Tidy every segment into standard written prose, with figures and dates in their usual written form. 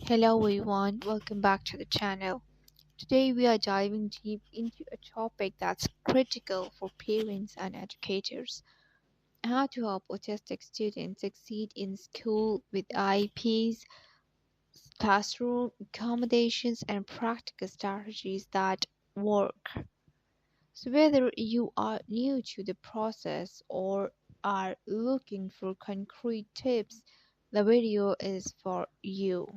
Hello everyone, welcome back to the channel. Today we are diving deep into a topic that's critical for parents and educators. How to help autistic students succeed in school with IEPs, classroom accommodations, and practical strategies that work. So whether you are new to the process or are looking for concrete tips, the video is for you.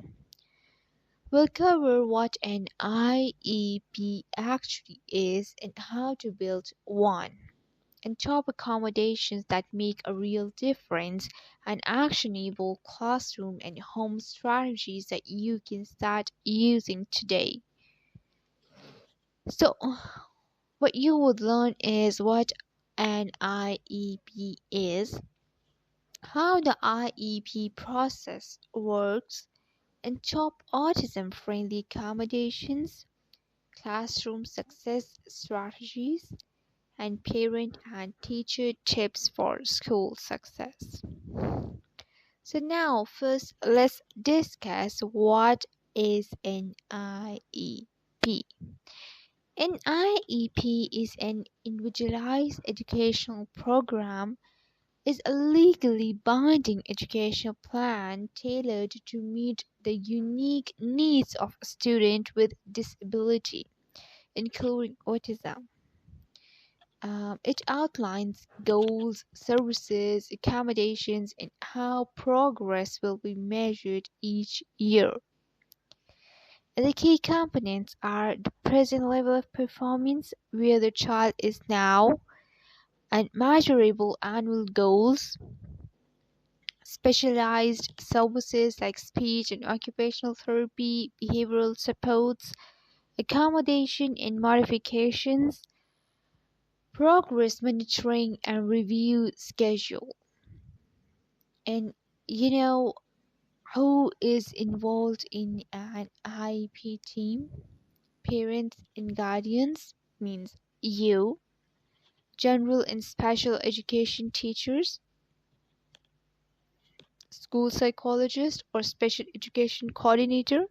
We'll cover what an IEP actually is and how to build one, and top accommodations that make a real difference, and actionable classroom and home strategies that you can start using today. So, what you would learn is what an IEP is, how the IEP process works, and top autism friendly accommodations, classroom success strategies, and parent and teacher tips for school success. So now first let's discuss what is an IEP. An IEP is an individualized educational program, is a legally binding educational plan tailored to meet the unique needs of a student with disability, including autism. It outlines goals, services, accommodations, and how progress will be measured each year. And the key components are the present level of performance, where the child is now, and measurable annual goals, specialized services like speech and occupational therapy, behavioral supports, accommodation and modifications, progress monitoring and review schedule. And you know who is involved in an IEP team? Parents and guardians, means you, general and special education teachers, school psychologist or special education coordinator,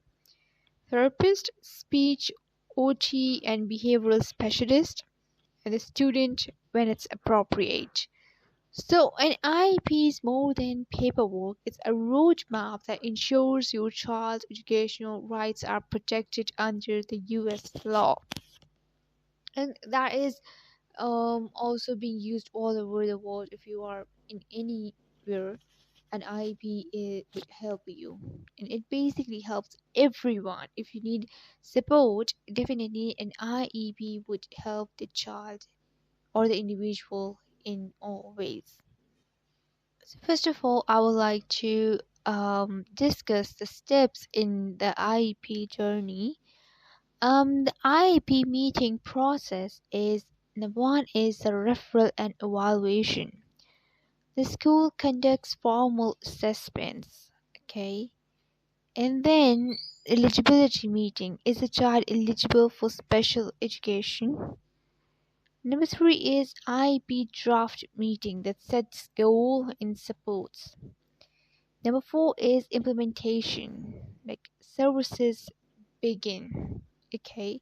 therapist, speech, OT and behavioral specialist, and the student when it's appropriate. So, an IEP is more than paperwork, it's a roadmap that ensures your child's educational rights are protected under the US law. And that is also being used all over the world. If you are in anywhere, an IEP would help you. And it basically helps everyone. If you need support, definitely an IEP would help the child or the individual in all ways. So first of all, I would like to discuss the steps in the IEP journey. The IEP meeting process is number one is the referral and evaluation. The school conducts formal assessments, okay, and then eligibility meeting. Is the child eligible for special education? Number three is IEP draft meeting that sets goal and supports. Number four is implementation, like services begin. Okay.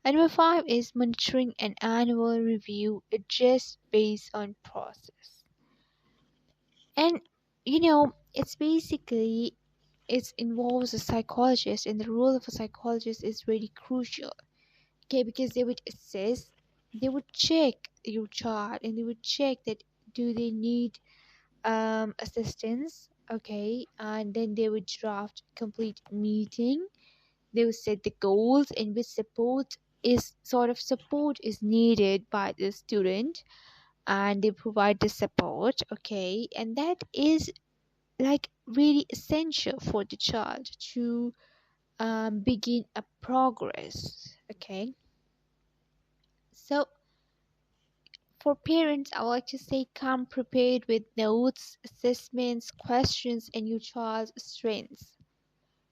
And number five is monitoring and annual review, adjust based on process. And it's basically it involves a psychologist, and the role of a psychologist is really crucial. Okay, because they would assess, they would check your child, and they would check that do they need assistance, okay, and then they would draft complete meeting. They would set the goals and which support is needed by the student, and they provide the support, okay, and that is like really essential for the child to begin a progress, okay. So for parents, I would like to say come prepared with notes, assessments, questions, and your child's strengths.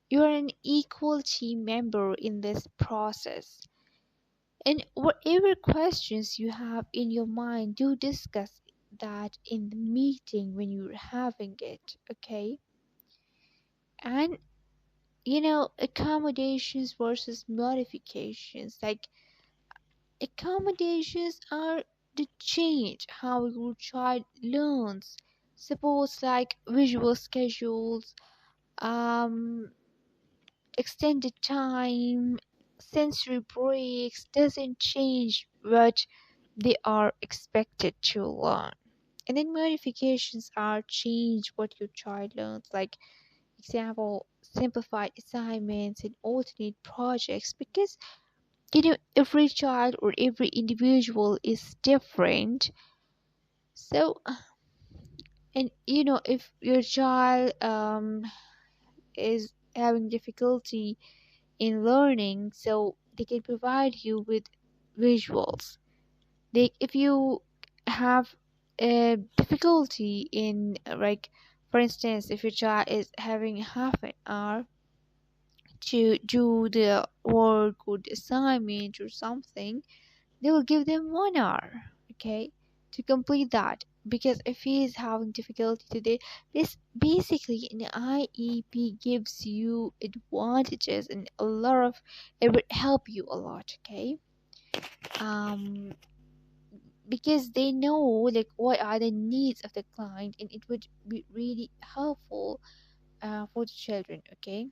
You are an equal team member in this process. And whatever questions you have in your mind, do discuss that in the meeting when you're having it, okay? And accommodations versus modifications. Like, accommodations are the change how your child learns. Suppose like visual schedules, um, extended time, sensory breaks doesn't change what they are expected to learn. And then modifications are change what your child learns. Like, example, simplified assignments and alternate projects, because every child or every individual is different. So, and if your child is having difficulty in learning, so they can provide you with visuals. If you have a difficulty in, like, for instance, if your child is having half an hour to do the work or the assignment or something, they will give them 1 hour, okay, to complete that. Because if he is having difficulty today, this basically an IEP gives you advantages and a lot of, it would help you a lot, okay. um because they know like what are the needs of the client, and it would be really helpful for the children, okay.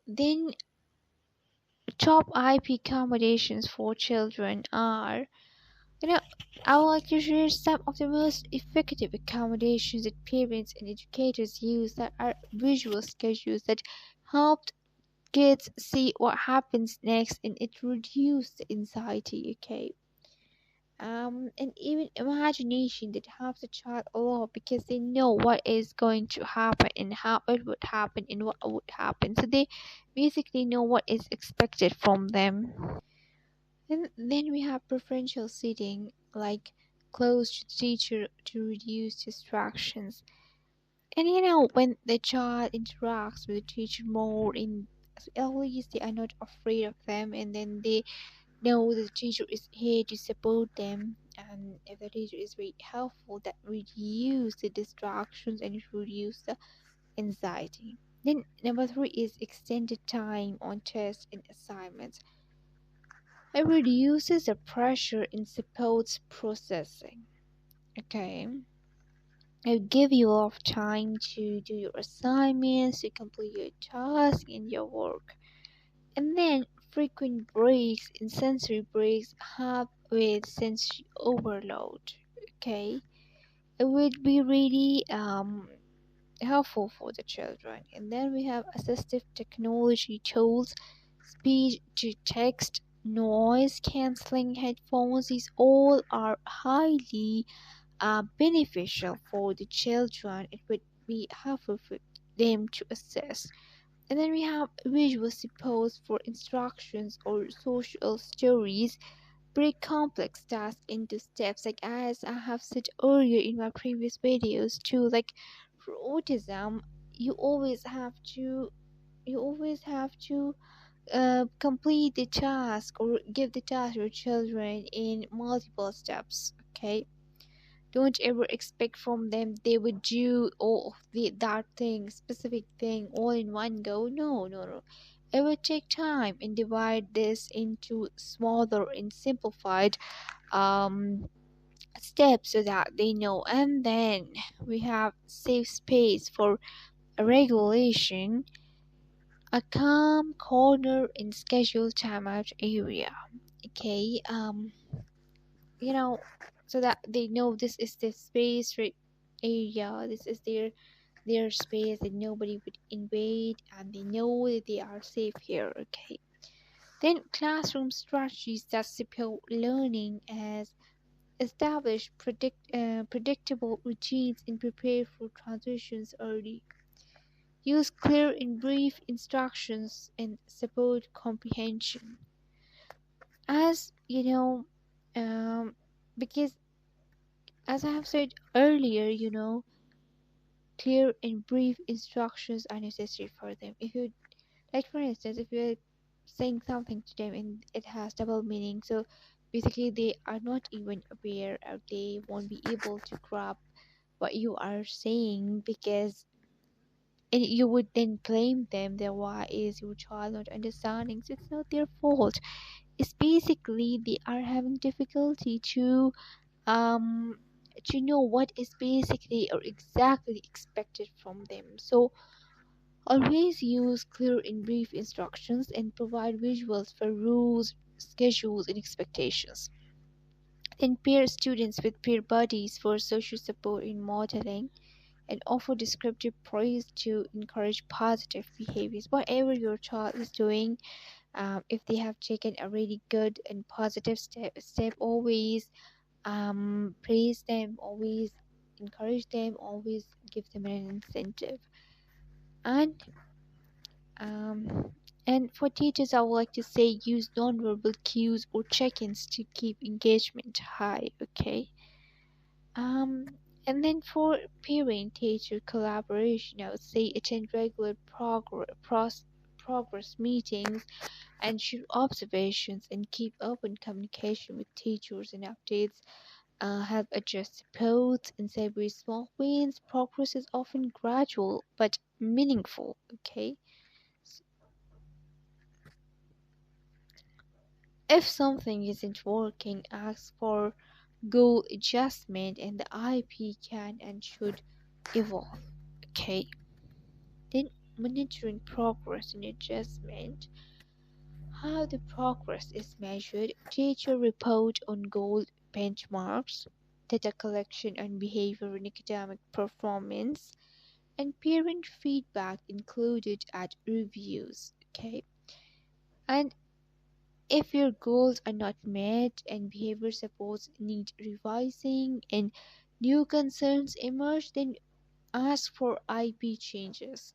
Then top IP accommodations for children are, you know, I would like to share some of the most effective accommodations that parents and educators use, that are visual schedules that help kids see what happens next, and it reduces the anxiety, okay. And even imagination that helps the child a lot, because they know what is going to happen and how it would happen and what would happen, so they basically know what is expected from them. And then we have preferential seating, like close to the teacher to reduce distractions. And when the child interacts with the teacher more, in at least they are not afraid of them, and then they know the teacher is here to support them. And if the teacher is very helpful, that reduce the distractions and it reduce the anxiety. Then number three is extended time on tests and assignments. It reduces the pressure and supports processing. Okay. It give you a lot of time to do your assignments, to complete your tasks and your work. And then frequent breaks and sensory breaks help with sensory overload. Okay. It would be really helpful for the children. And then we have assistive technology tools, speech to text, noise cancelling headphones. These all are highly beneficial for the children. It would be helpful for them to assess. And then we have visual support for instructions or social stories. Break complex tasks into steps, like as I have said earlier in my previous videos too. Like, for autism, you always have to complete the task or give the task to your children in multiple steps, okay. Don't ever expect from them they would do all of that thing, specific thing, all in one go. No, no, no. It will take time, and divide this into smaller and simplified um steps so that they know. And then we have safe space for a regulation, a calm corner in scheduled timeout area, okay. You know, so that they know this is the space right area, this is their space, and nobody would invade, and they know that they are safe here, okay. Then classroom strategies that support learning, as establish predictable routines and prepare for transitions early. Use clear and brief instructions and support comprehension. As because as I have said earlier, clear and brief instructions are necessary for them. If you, like, for instance, if you're saying something to them and it has double meaning, so basically they are not even aware, or they won't be able to grab what you are saying, because and you would then blame them that why is your child not understanding. So it's not their fault. It's basically they are having difficulty um to know what is basically or exactly expected from them. So always use clear and brief instructions and provide visuals for rules, schedules, and expectations. Then pair students with peer buddies for social support in modeling and offer descriptive praise to encourage positive behaviors. Whatever your child is doing, if they have taken a really good and positive step always praise them, always encourage them, always give them an incentive. And um, and for teachers, I would like to say use nonverbal cues or check-ins to keep engagement high. Okay. Um, and then for parent-teacher collaboration, I would say attend regular progress meetings and share observations and keep open communication with teachers and updates. Help adjust approach and celebrate small wins. Progress is often gradual but meaningful. Okay. If something isn't working, ask for goal adjustment and the IEP can and should evolve. Okay. Then monitoring progress and adjustment. How the progress is measured. Teacher report on goal benchmarks, data collection on behavior and academic performance, and parent feedback included at reviews. Okay. And if your goals are not met and behavior supports need revising and new concerns emerge, then ask for IP changes.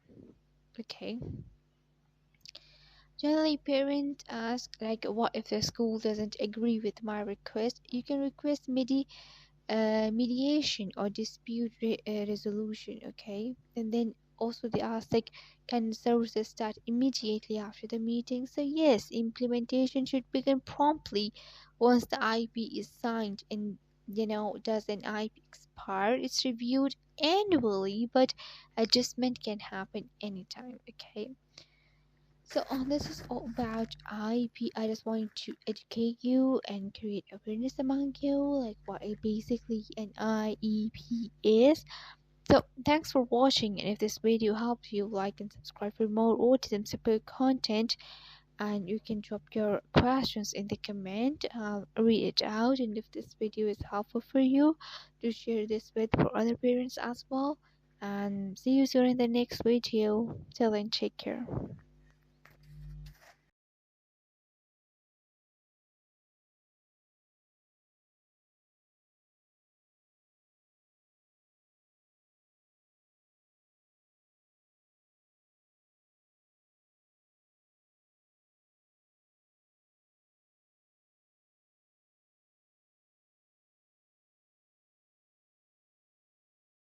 Okay. Generally, parents ask like, "What if the school doesn't agree with my request?" You can request mediation or resolution. Okay, and then also they ask like, can services start immediately after the meeting? So yes, implementation should begin promptly once the IP is signed. And does an IP expire? It's reviewed annually, but adjustment can happen anytime. Okay. So this is all about IEP. I just wanted to educate you and create awareness among you, like what basically an IEP is. So thanks for watching, and if this video helped you, like and subscribe for more autism support content. And you can drop your questions in the comment. I'll read it out, and if this video is helpful for you, do share this with for other parents as well. And see you soon in the next video. Till then, take care.